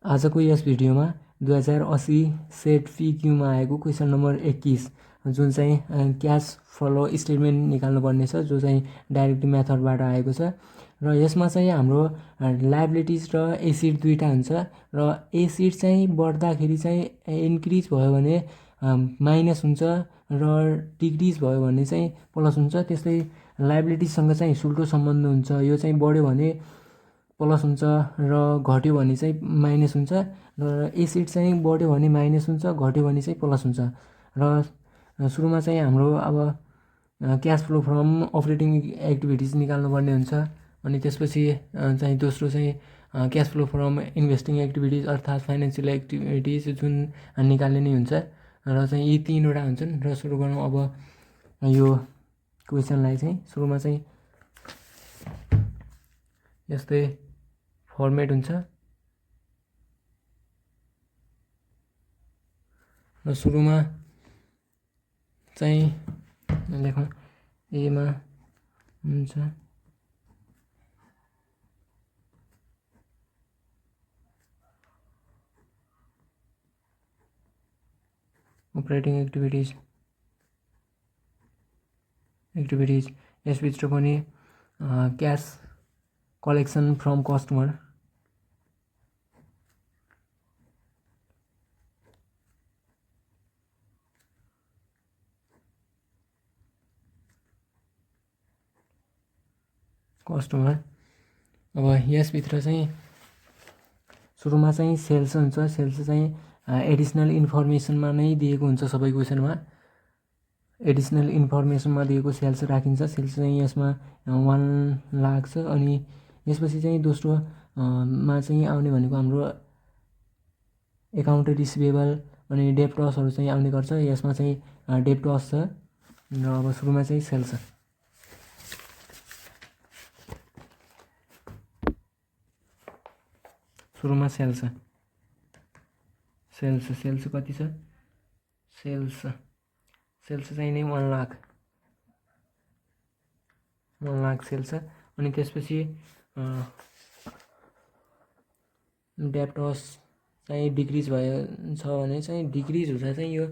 आजको यस भिडियोमा 2080 set PQ मा आएको क्वेसन नम्बर 21 जुन चाहिँ क्यास फ्लो स्टेटमेन्ट निकाल्नुपर्ने छ, जो चाहिँ डाइरेक्ट मेथडबाट आएको छ। र यसमा चाहिँ हाम्रो लायबिलिटिज र एसिड दुईटा हुन्छ र एसिड चाहिँ बढ्दाखेरि चाहिँ इन्क्रिज भयो भने माइनस हुन्छ र डिक्रिज भयो भने चाहिँ प्लस हुन्छ। त्यस्तै लायबिलिटिजसँग चाहिँ सुल्टो सम्बन्ध हुन्छ, यो चाहिँ बढ्यो भने प्लस हुन्छ र घट्यो भने चाहिँ माइनस हुन्छ। र एसिड चाहिँ बढ्यो भने माइनस हुन्छ, घट्यो भने चाहिँ प्लस हुन्छ। र सुरुमा चाहिँ हाम्रो अब cash flow from operating activities निकाल्नुपर्ने हुन्छ। अनि त्यसपछि चाहिँ दोस्रो चाहिँ cash flow from investing activities अर्थात् फाइनेन्सियल एक्टिभिटिज जुन निकाल्ने नै हुन्छ। र चाहिँ यी तीनवटा हुन्छन्। र सुरु गरौँ अब यो क्वेसनलाई चाहिँ। सुरुमा चाहिँ यस्तै फर्मेट हुन्छ र सुरुमा चाहिँ लेखौँ एमा हुन्छ अपरेटिङ एक्टिभिटिज यसभित्र पनि क्यास कलेक्सन फ्रम कस्टमर अब यसभित्र चाहिँ सुरुमा चाहिँ सेल्स हुन्छ। सेल्स चाहिँ एडिसनल इन्फर्मेसनमा नै दिएको हुन्छ। सबै क्वेसनमा एडिसनल इन्फर्मेसनमा दिएको सेल्स राखिन्छ। सेल्स चाहिँ यसमा 1 लाख छ। अनि यसपछि चाहिँ दोस्रो मा चाहिँ आउने भनेको हाम्रो एकाउन्ट रिसिभेबल अनि डेप्टर्सहरू चाहिँ आउने गर्छ। यसमा चाहिँ डेप्टर्स छ। र अब सुरुमा चाहिँ सेल्स सेल्स कति छ? सेल्स चाहिँ नै 1 लाख सेल्स छ। अनि त्यसपछि डेप्टर्स चाहिँ डिक्रिज भयो छ भने चाहिँ डिक्रिज हुँदा चाहिँ यो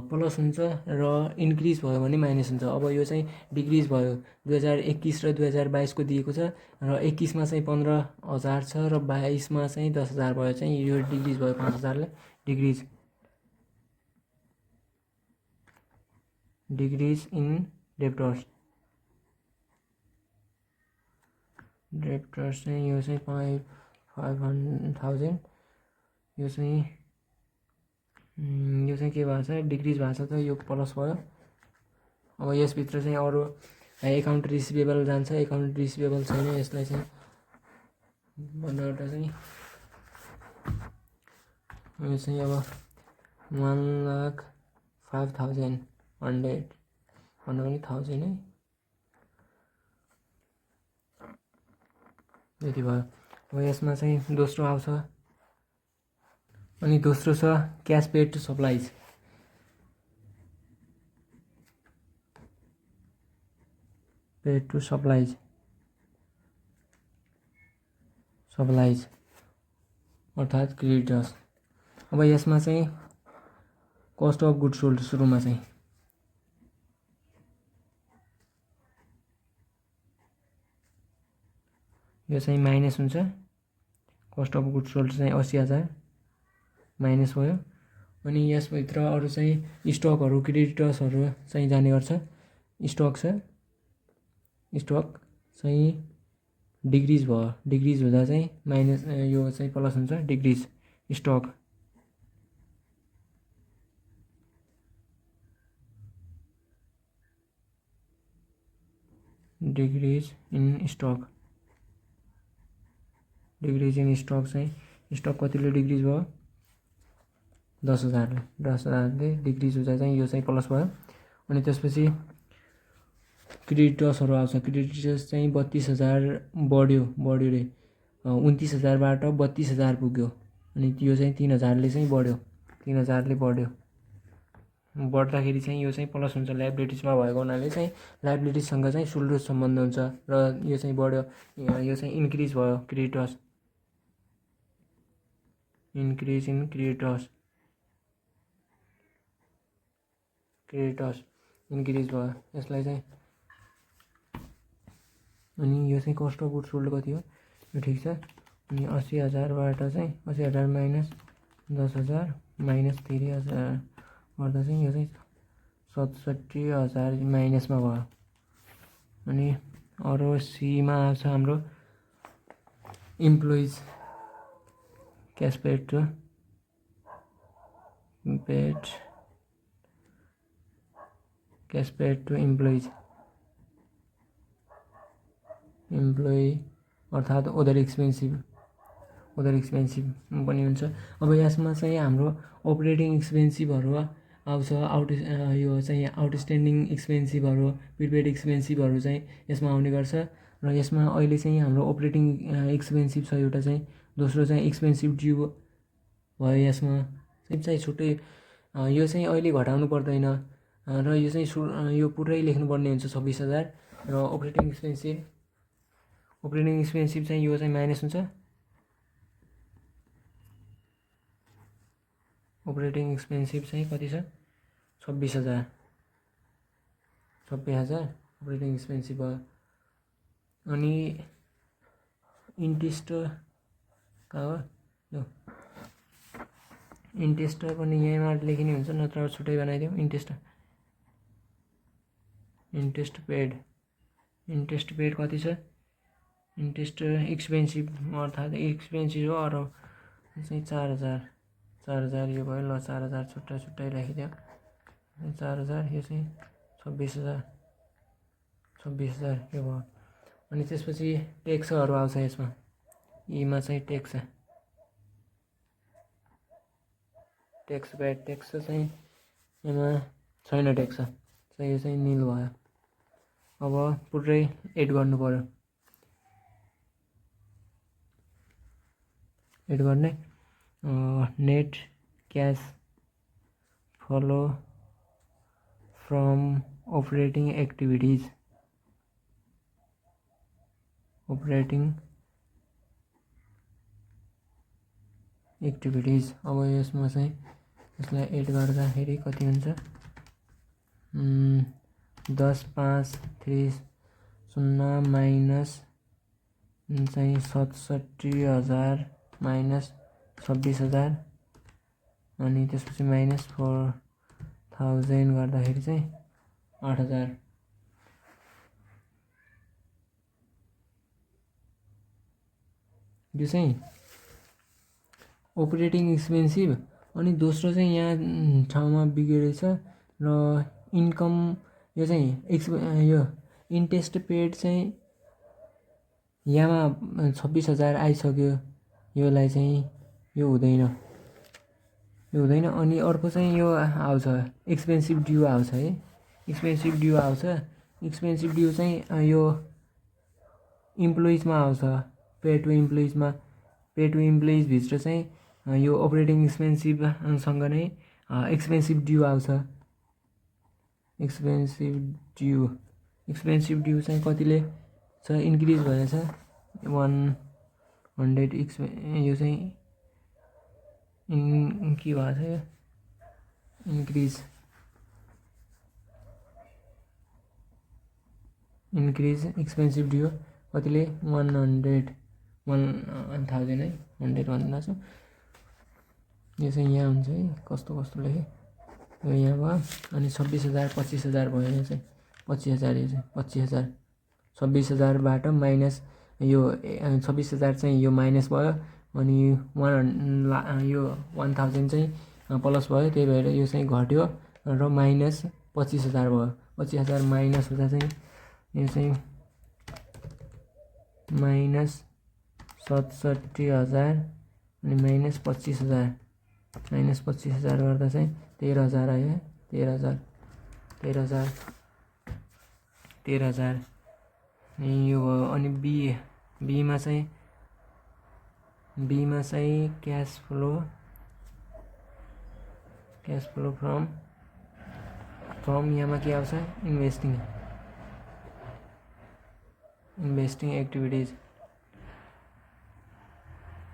प्लस हुन्छ र इन्क्रिज भयो भने माइनस हुन्छ। अब यो चाहिँ डिक्रिज भयो 2021 र 2022 को दिएको छ र 21 मा चाहिँ 15,000 छ र 22 मा चाहिँ 10,000 भयो। चाहिँ यो डिक्रिज भयो 5,000 ले डिक्रिज इन डेप्टर्स चाहिँ यो चाहिँ 5,000 यो चाहिँ के भएको छ? डिक्रिज भएको छ, त यो प्लस भयो। अब यसभित्र चाहिँ अरू एकाउन्ट रिसिभेबल जान्छ। एकाउन्ट रिसिभेबल छैन, यसलाई चाहिँ बनाएर चाहिँ यो चाहिँ अब 1,05,100 भन्दा पनि 1000 है, यति भयो। अब यसमा चाहिँ दोस्रो आउँछ। अनि दोस्रो छ क्यास पेड टु सप्लाइज। अर्थात् क्रेडिटर्स। अब यसमा चाहिँ कस्ट अफ गुड्स सोल्ड सुरुमा चाहिँ यो चाहिँ माइनस हुन्छ। कस्ट अफ गुड्स सोल्ड चाहिँ 80,000 माइनस भयो। अनि यसभित्र अरू चाहिँ स्टकहरू क्रेडिटर्सहरू चाहिँ जाने गर्छ। स्टक छ, स्टक चाहिँ डिक्रिज भयो। डिक्रिज हुँदा चाहिँ माइनस, यो चाहिँ प्लस हुन्छ। Decrease stock decrease in stock चाहिँ स्टक कतिले डिक्रिज भयो? 10,000 ले डिक्रिज हुँदा चाहिँ यो चाहिँ प्लस भयो। अनि त्यसपछि क्रेडिटर्सहरू आउँछ। क्रेडिटर्स चाहिँ 32,000 बढ्यो रे, 29,000बाट 32,000 पुग्यो। अनि यो चाहिँ 3,000 ले चाहिँ बढ्यो। बढ्दाखेरि चाहिँ यो चाहिँ प्लस हुन्छ। लायबिलिटिजमा भएको हुनाले चाहिँ लायबिलिटिजसँग चाहिँ सुल्टो सम्बन्ध हुन्छ र यो चाहिँ बढ्यो, यो चाहिँ इन्क्रिज भयो creditors. Increase in creditors increase भयो यसलाई चाहिँ। अनि यो चाहिँ कस्ट अफ गुड्स सोल्ड कति हो यो ठिक छ। अनि 80,000बाट चाहिँ 80,000 माइनस 10,000 माइनस 3,000 गर्दा चाहिँ यो चाहिँ 67,000 माइनसमा भयो। अनि अरू सीमा आउँछ हाम्रो employees cash paid to employee अर्थात् अदर एक्सपेन्सिभ पनि हुन्छ। अब यसमा चाहिँ हाम्रो अपरेटिङ एक्सपेन्सिभहरू आउँछ, यो चाहिँ आउटस्ट्यान्डिङ एक्सपेन्सिभहरू, प्रिपेड एक्सपेन्सिभहरू चाहिँ यसमा आउने गर्छ। र यसमा अहिले चाहिँ हाम्रो अपरेटिङ एक्सपेन्सिभ छ एउटा चाहिँ, दोस्रो चाहिँ एक्सपेन्सिभ ड्यू भयो। यसमा चाहिँ छुट्टै यो चाहिँ अहिले घटाउनु पर्दैन र यो चाहिँ यो पुरै लेख्नुपर्ने हुन्छ 26,000। र अपरेटिङ एक्सपेन्सिभ चाहिँ यो चाहिँ माइनस हुन्छ। अपरेटिङ एक्सपेन्सिभ चाहिँ कति छ 26,000 अपरेटिङ एक्सपेन्सिभ भयो। अनि इन्ट्रेस्ट कहाँ हो यो इन्ट्रेस्ट पनि यहीँबाट लेखिने हुन्छ, नत्र छुट्टै बनाइदिउँ। इन्ट्रेस्ट पेड कति छ, इन्ट्रेस्ट एक्सपेन्सिभ अर्थात् एक्सपेन्सिभ हो। अरू चाहिँ 4,000 यो भयो। ल 4,000 छुट्टै राखिदियो। 4,000 यो चाहिँ 26,000 यो भयो। अनि त्यसपछि ट्याक्सहरू आउँछ यसमा। यीमा चाहिँ ट्याक्स चाहिँ यसमा छैन, ट्याक्स चाहिँ यो चाहिँ निल भयो। अब पुरै एड गर्नु पर्यो। एड गर्ने net cash flow from operating activities अब यसमा चाहिँ यसलाई एड गर्दाखेरि कति हुन्छ 10,530 माइनस चाहिँ 67,000 माइनस 26,000 अनि त्यसपछि माइनस 4,000 गर्दाखेरि चाहिँ 8,000। यो चाहिँ अपरेटिङ एक्सपेन्सिभ। अनि दोस्रो चाहिँ यहाँ ठाउँमा बिग्रेछ र इन्कम यो चाहिँ यो इन्ट्रेस्ट पेड चाहिँ यहाँमा 26,000 आइसक्यो, योलाई चाहिँ यो हुँदैन। अनि अर्को चाहिँ यो आउँछ एक्सपेन्सिभ ड्यू आउँछ है। एक्सपेन्सिभ ड्यू चाहिँ यो इम्प्लोइजमा आउँछ, पे टु इम्प्लोइज भित्र चाहिँ यो अपरेटिङ एक्सपेन्सिभसँग नै एक्सपेन्सिभ ड्यू आउँछ। एक्सपेन्सिभ ड्यू चाहिँ कतिले छ इन्क्रिज भएछ 100 यो चाहिँ के भएको छ यो इन्क्रिज एक्सपेन्सिभ ड्यू कतिले 1,000 है 100 भन्दा छु। यो चाहिँ यहाँ हुन्छ है, कस्तो लेखेँ यो यहाँ भयो। अनि 26,000 25,000 भयो। यो चाहिँ 25,000 यो चाहिँ 25,000 26,000बाट माइनस यो 26,000 चाहिँ यो माइनस भयो। अनि यो 1,000 चाहिँ प्लस भयो, त्यही भएर यो चाहिँ घट्यो र माइनस 25,000 भयो। 25,000 माइनस हुँदा चाहिँ यो चाहिँ माइनस 67,000 अनि माइनस 25,000 गर्दा चाहिँ 13,000 आयो। 13,000 यो भयो। अनि बीमा चाहिँ क्यास फ्लो फ्रम यहाँमा के आउँछ इन्भेस्टिङ एक्टिभिटिज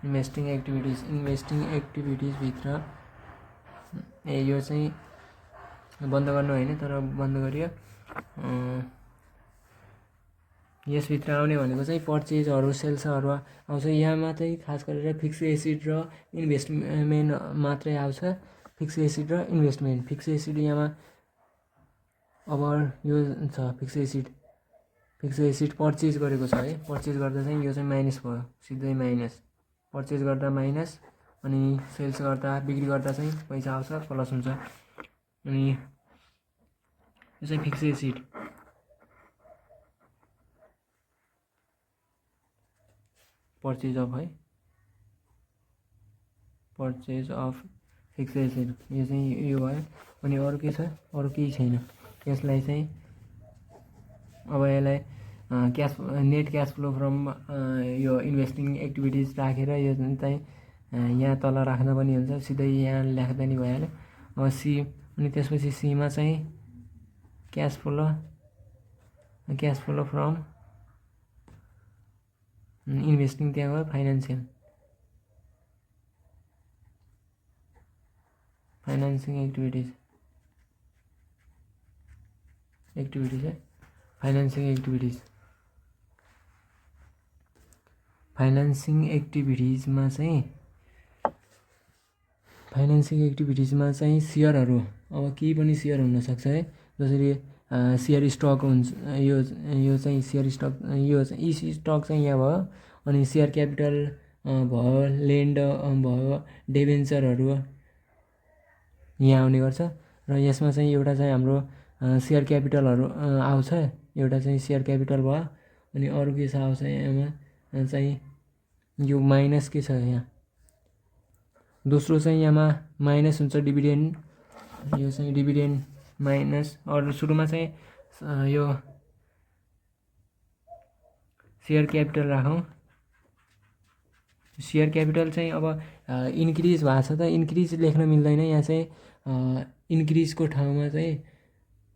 इन्भेस्टिङ एक्टिभिटिजभित्र यो चाहिँ बन्द गर्नु होइन, तर बन्द गरियो। यसभित्र आउने भनेको चाहिँ पर्चेजहरू, सेल्सहरू आउँछ। यहाँ मात्रै खास गरेर फिक्स एसिड र इन्भेस्टमेन्ट मात्रै आउँछ। फिक्स एसिड र इन्भेस्टमेन्ट। फिक्स एसिड यहाँमा अब यो छ फिक्स एसिड पर्चेज गरेको छ है। पर्चेज गर्दा चाहिँ यो चाहिँ माइनस भयो, सिधै माइनस। पर्चेज गर्दा माइनस, अनि सेल्स गर्दा, बिक्री गर्दा चाहिँ पैसा आउँछ, प्लस हुन्छ। अनि यो चाहिँ फिक्स एसिड। पर्चेज अफ है, पर्चेज अफ फिक्स एसिड, यो चाहिँ यो भयो। अनि अरू के छ? अरू केही छैन। यसलाई चाहिँ अब यसलाई नेट क्यास फ्लो फ्रम यो इन्भेस्टिङ एक्टिभिटिज राखेर यो चाहिँ यहाँ तल राख्दा पनि हुन्छ, सिधै यहाँ लेख्दा नि भइहाल्यो। अब सी, अनि त्यसपछि सीमा चाहिँ क्यास फ्लो फ्रम इन्भेस्टिङ, त्यहाँ गयो फाइनेन्सिङ एक्टिभिटिज है। फाइनेन्सिङ एक्टिभिटिजमा चाहिँ सेयरहरू, अब केही पनि सेयर हुनसक्छ है। जसरी सेयर स्टक हुन्छ, यो चाहिँ सेयर स्टक, यो स्टक चाहिँ यहाँ भयो। अनि सेयर क्यापिटल भयो, ल्यान्ड भयो, डिभेन्चरहरू यहाँ आउने गर्छ। र यसमा चाहिँ एउटा चाहिँ हाम्रो सेयर क्यापिटलहरू आउँछ, एउटा चाहिँ सेयर क्यापिटल भयो। अनि अरू के छ आउँछ यहाँमा चाहिँ यो माइनस के छ यहाँ, दोस्रो चाहिँ यहाँमा माइनस हुन्छ डिभिडेन्ड, यो चाहिँ डिभिडेन्ड माइनस। अरू सुरुमा चाहिँ यो सेयर क्यापिटल राखौँ। सेयर क्यापिटल चाहिँ अब इन्क्रिज भएको छ त, इन्क्रिज लेख्न मिल्दैन यहाँ चाहिँ। इन्क्रिजको ठाउँमा चाहिँ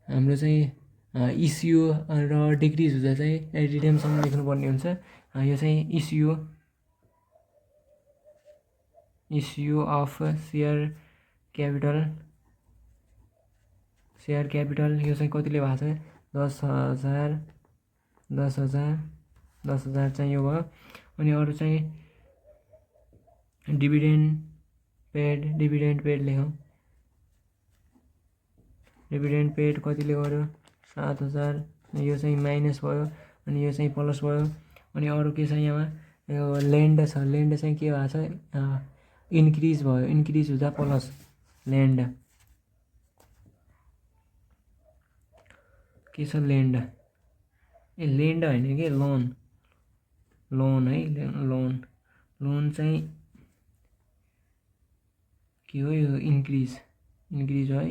हाम्रो चाहिँ इस्यु र डिक्रिज हुँदा चाहिँ रिडेम्सन लेख्नुपर्ने हुन्छ। यो चाहिँ इस्यु अफ सेयर क्यापिटल, यो चाहिँ कतिले भएको छ? 10,000 चाहिँ यो भयो। अनि अरू चाहिँ डिभिडेन्ड पेड लेखौँ। डिभिडेन्ड पेड कतिले गर्यो? 7,000, यो चाहिँ माइनस भयो, अनि यो चाहिँ प्लस भयो। अनि अरू के छ यहाँमा? यो ल्यान्ड छ, ल्यान्ड चाहिँ के भएको छ? इन्क्रिज भयो, इन्क्रिज हुँदा प्लस ल्यान्ड। के छ? ल्यान्ड। ल्यान्ड होइन कि लोन है। लोन चाहिँ के हो? यो इन्क्रिज हो है।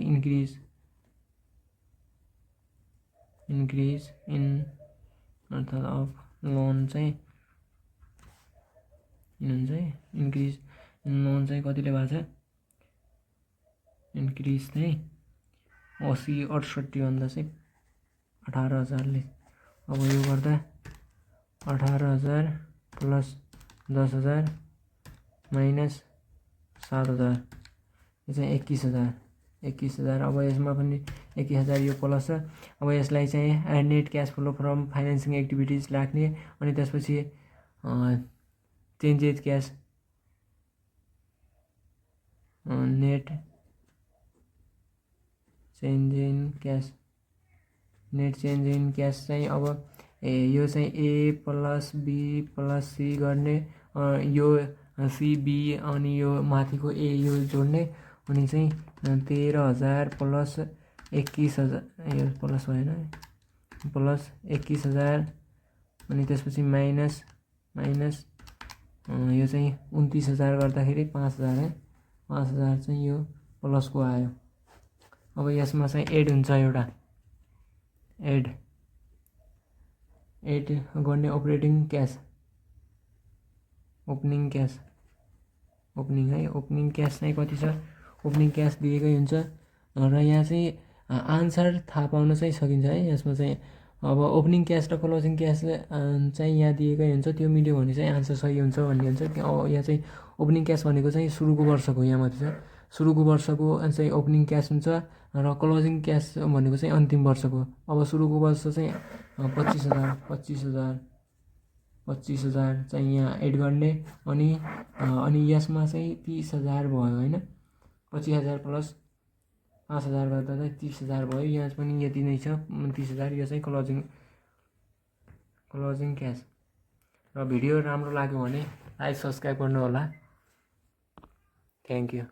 इन्क्रिज इन अर्थात् अफ लोन चाहिँ हुन्छ है। इन्क्रिज इन लोन चाहिँ कतिले भएको छ? इन्क्रिज चाहिँ 80-68 भन्दा चाहिँ 18,000ले। अब यो गर्दा 18,000 प्लस 10,000 माइनस 7,000, यो चाहिँ 21,000। अब यसमा पनि 21,000 यो प्लस छ। अब यसलाई चाहिँ net cash flow from financing activities राख्ने। अनि त्यसपछि चेन्ज इन क्यास चाहिँ अब यो चाहिँ ए प्लस बी प्लस सी गर्ने, यो सी बी अनि यो माथिको ए यो जोड्ने। अनि चाहिँ 13,000 प्लस 21,000, यो प्लस भएन, प्लस 21,000। अनि त्यसपछि माइनस यो चाहिँ 29,000 गर्दाखेरि 5,000 है। 5,000 चाहिँ यो प्लसको आयो। अब यसमा चाहिँ एड हुन्छ, एउटा एड गर्ने ओपनिङ क्यास है। ओपनिङ क्यास चाहिँ कति छ? ओपनिङ क्यास दिएकै हुन्छ। र यहाँ चाहिँ आन्सर थाहा पाउन चाहिँ सकिन्छ है। यसमा चाहिँ अब ओपनिङ क्यास र क्लोजिङ क्यास चाहिँ यहाँ दिएकै हुन्छ, त्यो मिल्यो भने चाहिँ आन्सर सही हुन्छ भन्ने हुन्छ। यहाँ चाहिँ ओपनिङ क्यास भनेको चाहिँ सुरुको वर्षको यहाँ मात्रै छ, सुरुको वर्षको चाहिँ ओपनिङ क्यास हुन्छ र क्लोजिङ क्यास भनेको चाहिँ अन्तिम वर्षको। अब सुरुको वर्ष चाहिँ 25,000 चाहिँ यहाँ एड गर्ने, अनि यसमा चाहिँ 30,000 भयो होइन, 25,000 प्लस 5,000 गर्दा चाहिँ 30,000 भयो। यहाँ पनि यति नै छ 30,000। यो चाहिँ क्लोजिङ क्यास। र भिडियो राम्रो लाग्यो भने लाइक सब्सक्राइब गर्नु होला। Thank you.